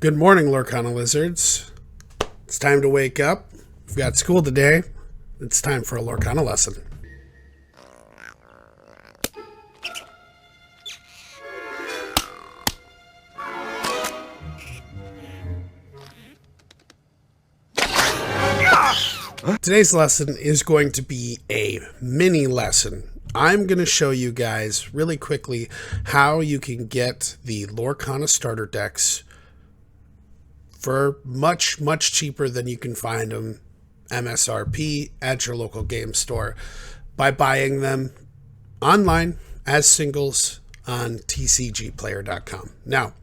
Good morning, Lorcana lizards. It's time to wake up. We've got school today. It's time for a Lorcana lesson. Today's lesson is going to be a mini lesson. I'm going to show you guys really quickly how you can get the Lorcana starter decks for much cheaper than you can find them MSRP at your local game store by buying them online as singles on tcgplayer.com. Now,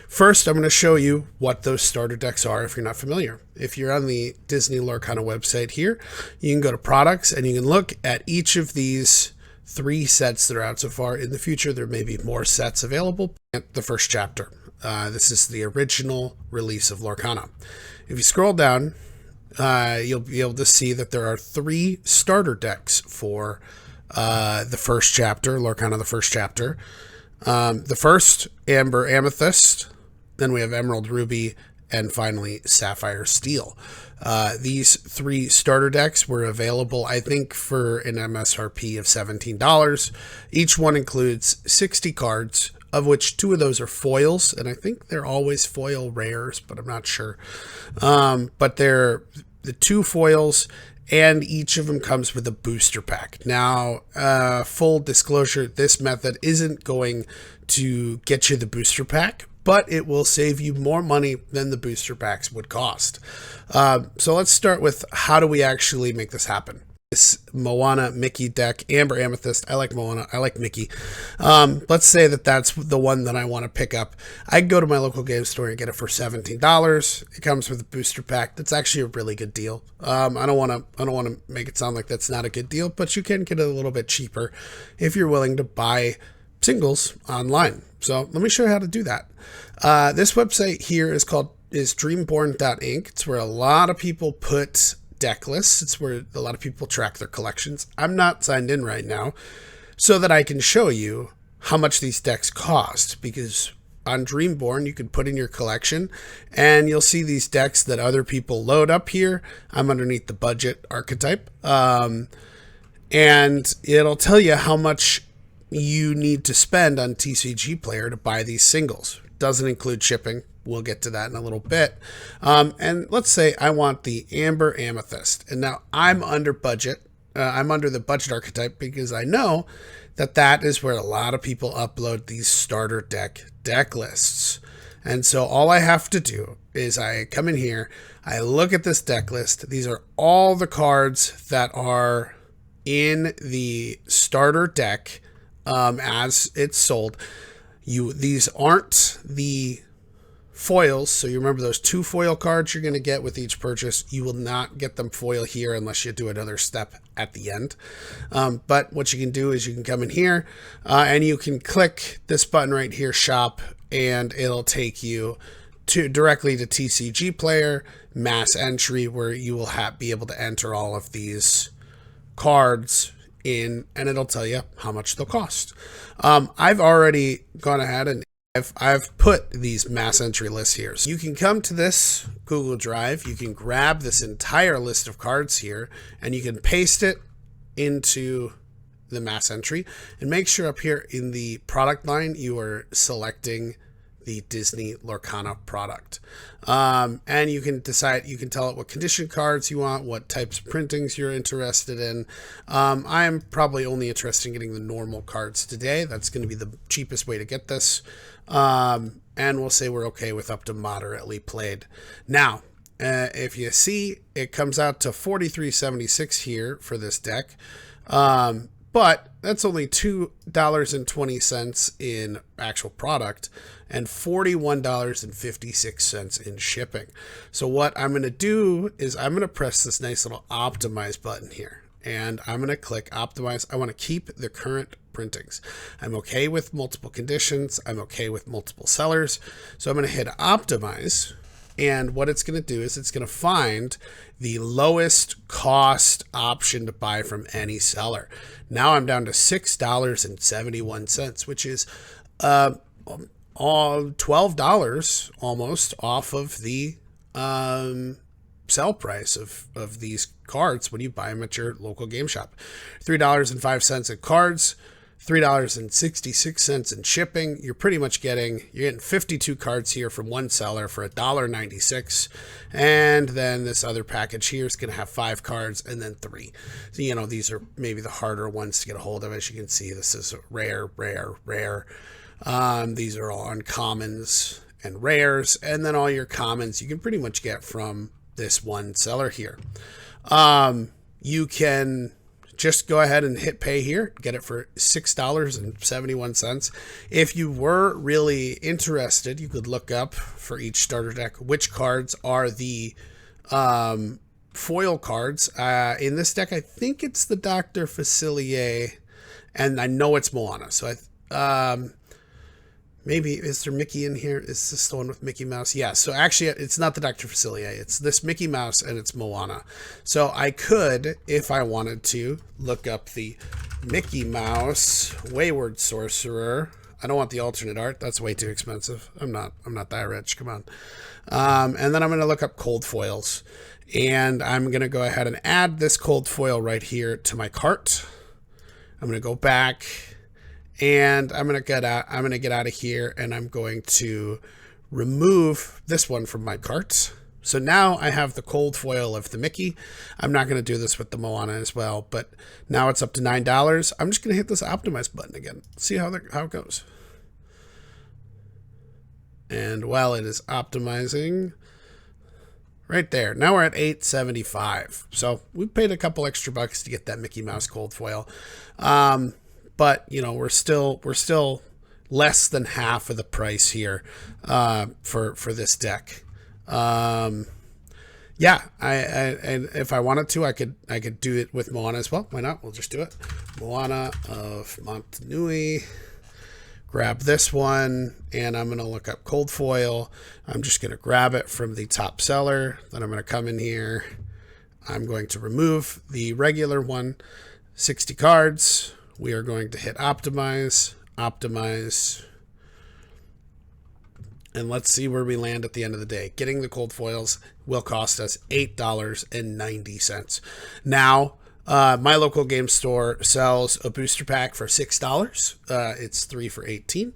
first, I'm going to show you what those starter decks are if you're not familiar. If you're on the Disney Lorcana website here, you can go to products and you can look at each of these 3 sets that are out so far. In the future, there may be more sets available. The first chapter. This is the original release of Lorcana. If you scroll down, you'll be able to see that there are 3 starter decks for the first chapter, Lorcana the first chapter. The first, Amber Amethyst, then we have Emerald Ruby, and finally Sapphire Steel. These 3 starter decks were available, I think, for an MSRP of $17. Each one includes 60 cards, of which 2 of those are foils, and I think they're always foil rares, but I'm not sure. But they're the 2 foils, and each of them comes with a booster pack. Now, full disclosure, this method isn't going to get you the booster pack, but it will save you more money than the booster packs would cost. So let's start with how do we actually make this happen. This Moana Mickey deck, Amber Amethyst. I like Moana. I like Mickey. Let's say that that's the one that I want to pick up. I can go to my local game store and get it for $17. It comes with a booster pack. That's actually a really good deal. I don't want to make it sound like that's not a good deal, but you can get it a little bit cheaper if you're willing to buy singles online. So let me show you how to do that. This website here is dreamborn.inc. It's where a lot of people put deck lists. It's where a lot of people track their collections. I'm not signed in right now so that I can show you how much these decks cost, because on Dreamborn you can put in your collection and you'll see these decks that other people load up here. I'm underneath the budget archetype, and it'll tell you how much you need to spend on TCG Player to buy these singles. Doesn't include shipping. We'll get to that in a little bit. And let's say I want the Amber Amethyst. And now I'm under budget. I'm under the budget archetype because I know that that is where a lot of people upload these starter deck lists. And so all I have to do is I come in here, I look at this deck list. These are all the cards that are in the starter deck as it's sold. These aren't the foils, so you remember those 2 foil cards you're going to get with each purchase. You will not get them foil here unless you do another step at the end. But what you can do is you can come in here and you can click this button right here, shop, and it'll take you directly to TCG Player, mass entry, where you will be able to enter all of these cards in, and it'll tell you how much they'll cost. I've already gone ahead and I've put these mass entry lists here. So you can come to this Google Drive, you can grab this entire list of cards here, and you can paste it into the mass entry, and make sure up here in the product line you are selecting the Disney Lorcana product. And you can decide, you can tell it what condition cards you want, what types of printings you're interested in. I am probably only interested in getting the normal cards today. That's going to be the cheapest way to get this. And we'll say we're okay with up to moderately played. Now, if you see, it comes out to $43.76 here for this deck. But that's only $2.20 in actual product and $41.56 in shipping. So what I'm going to do is I'm going to press this nice little optimize button here, and I'm going to click optimize. I want to keep the current printings. I'm okay with multiple conditions. I'm okay with multiple sellers. So I'm going to hit optimize. And what it's going to do is it's going to find the lowest cost option to buy from any seller. Now I'm down to $6.71, which is all $12 almost off of the sell price of these cards when you buy them at your local game shop. $3.05 at cards, $3.66 in shipping. You're getting 52 cards here from one seller for $1.96. And then this other package here is going to have 5 cards and then 3. So, these are maybe the harder ones to get a hold of. As you can see, this is rare. These are all uncommons and rares. And then all your commons you can pretty much get from this one seller here. You can just go ahead and hit pay here, get it for $6.71. If you were really interested, you could look up for each starter deck which cards are the foil cards. In this deck, I think it's the Dr. Facilier, and I know it's Moana. So maybe, is there Mickey in here? Is this the one with Mickey Mouse? Yeah, so actually it's not the Dr. Facilier. It's this Mickey Mouse and it's Moana. So I could, if I wanted to, look up the Mickey Mouse Wayward Sorcerer. I don't want the alternate art. That's way too expensive. I'm not that rich. Come on. And then I'm going to look up cold foils. And I'm going to go ahead and add this cold foil right here to my cart. I'm going to go back. And I'm going to get out of here, and I'm going to remove this one from my cart. So now I have the cold foil of the Mickey. I'm not going to do this with the Moana as well, but now it's up to $9. I'm just going to hit this optimize button again. See how it goes. And while it is optimizing, right there. Now we're at $8.75. So we paid a couple extra bucks to get that Mickey Mouse cold foil. But we're still less than half of the price here for this deck. And if I wanted to, I could do it with Moana as well. Why not? We'll just do it. Moana of Montanui. Grab this one, and I'm going to look up cold foil. I'm just going to grab it from the top seller. Then I'm going to come in here. I'm going to remove the regular one, 60 cards. We are going to hit optimize, and let's see where we land at the end of the day. Getting the cold foils will cost us $8.90. Now, my local game store sells a booster pack for $6. It's 3 for $18,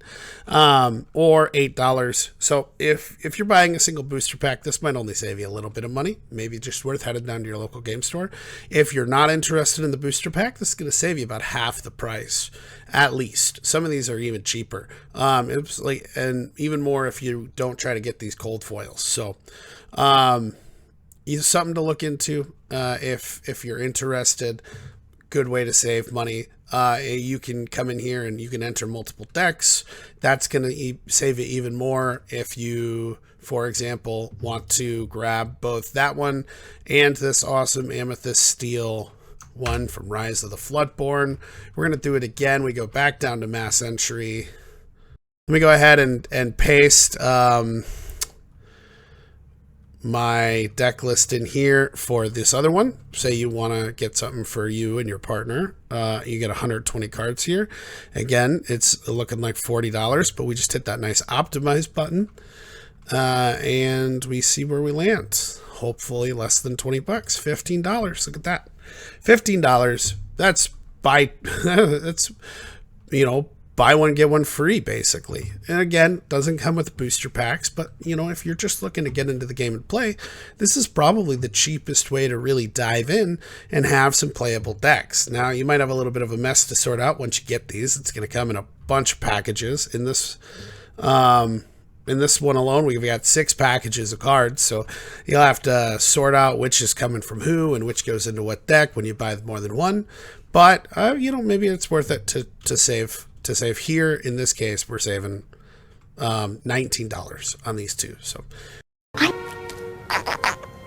or $8. So if you're buying a single booster pack, this might only save you a little bit of money. Maybe just worth heading down to your local game store. If you're not interested in the booster pack, this is going to save you about half the price, at least. Some of these are even cheaper. And even more if you don't try to get these cold foils. So, it's something to look into if you're interested. Good way to save money. You can come in here and you can enter multiple decks. That's going to save you even more if you, for example, want to grab both that one and this awesome Amethyst Steel one from Rise of the Floodborn. We're going to do it again. We go back down to mass entry. Let me go ahead and paste my deck list in here for this other one. Say you want to get something for you and your partner. You get 120 cards here. Again, it's looking like $40, but we just hit that nice optimize button. And we see where we land. Hopefully less than 20 bucks, $15. Look at that. $15. That's buy one, get one free, basically. And again, doesn't come with booster packs, but if you're just looking to get into the game and play, this is probably the cheapest way to really dive in and have some playable decks. Now, you might have a little bit of a mess to sort out once you get these. It's going to come in a bunch of packages. In this one alone, we've got 6 packages of cards, so you'll have to sort out which is coming from who and which goes into what deck when you buy more than one. But maybe it's worth it to save. To save here, in this case, we're saving $19 on these two. So.